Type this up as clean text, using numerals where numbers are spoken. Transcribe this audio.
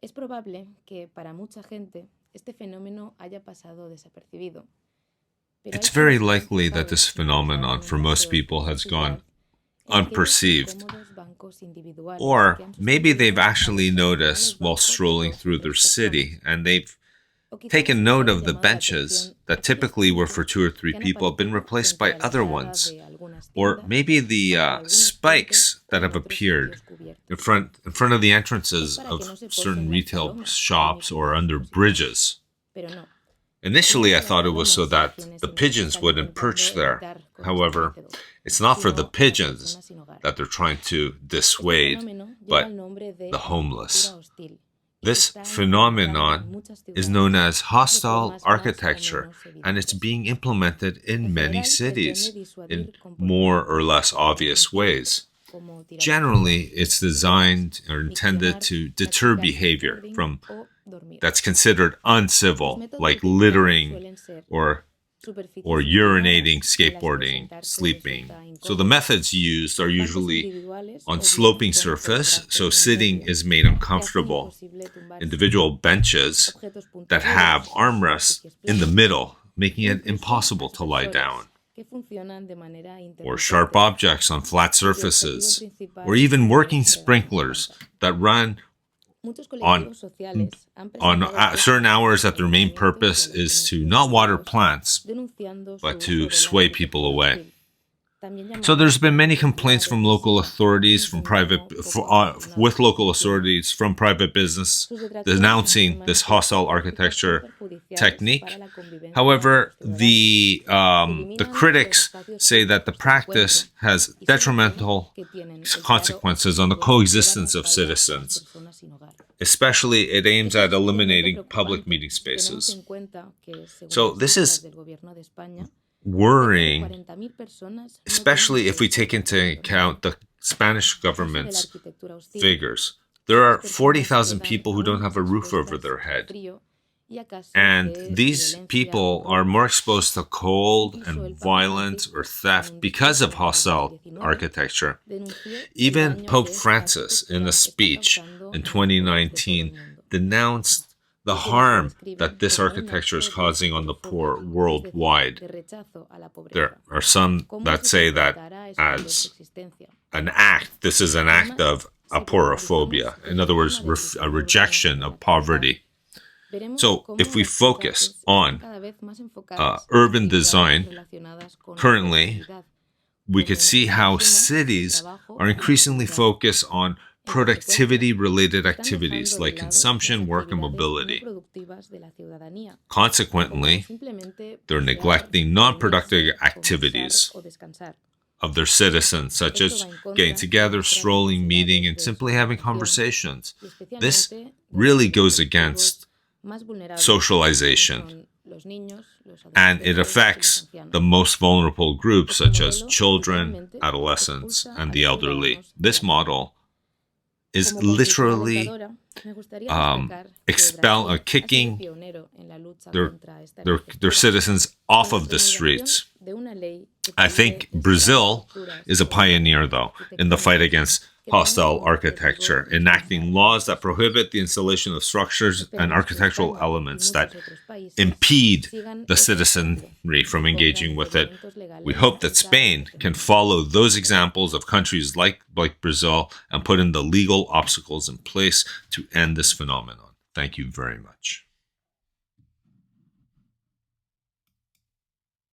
Es probable que para mucha gente este fenómeno haya pasado desapercibido. It's very likely that this phenomenon for most people has gone unperceived. Or maybe they've actually noticed while strolling through their city and they've taken note of the benches that typically were for 2 or 3 people have been replaced by other ones. Or maybe the spikes that have appeared in front of the entrances of certain retail shops or under bridges. Initially, I thought it was so that the pigeons wouldn't perch there. However, it's not for the pigeons that they're trying to dissuade, but the homeless. This phenomenon is known as hostile architecture, and it's being implemented in many cities in more or less obvious ways. Generally, it's designed or intended to deter behavior from that's considered uncivil, like littering or urinating, skateboarding, sleeping. So the methods used are usually on sloping surface, so sitting is made uncomfortable. Individual benches that have armrests in the middle, making it impossible to lie down. Or sharp objects on flat surfaces, or even working sprinklers that run on certain hours that their main purpose is to not water plants, but to sway people away. So there's been many complaints from local authorities, from private business, denouncing this hostile architecture technique. However, the critics say that the practice has detrimental consequences on the coexistence of citizens. Especially, it aims at eliminating public meeting spaces. So this is worrying, especially if we take into account the Spanish government's figures. There are 40,000 people who don't have a roof over their head. And these people are more exposed to cold and violence or theft because of hostile architecture. Even Pope Francis, in a speech in 2019, denounced the harm that this architecture is causing on the poor worldwide. There are some that say that as an act, this is an act of aporophobia. In other words, a rejection of poverty. So if we focus on urban design, currently, we could see how cities are increasingly focused on productivity-related activities like consumption, work, and mobility. Consequently, they're neglecting non-productive activities of their citizens, such as getting together, strolling, meeting, and simply having conversations. This really goes against socialization, and it affects the most vulnerable groups, such as children, adolescents, and the elderly. This model is literally kicking their citizens off of the streets. I think Brazil is a pioneer, though, in the fight against hostile architecture, enacting laws that prohibit the installation of structures and architectural elements that impede the citizenry from engaging with it. We hope that Spain can follow those examples of countries like Brazil and put in the legal obstacles in place to end this phenomenon. Thank you very much.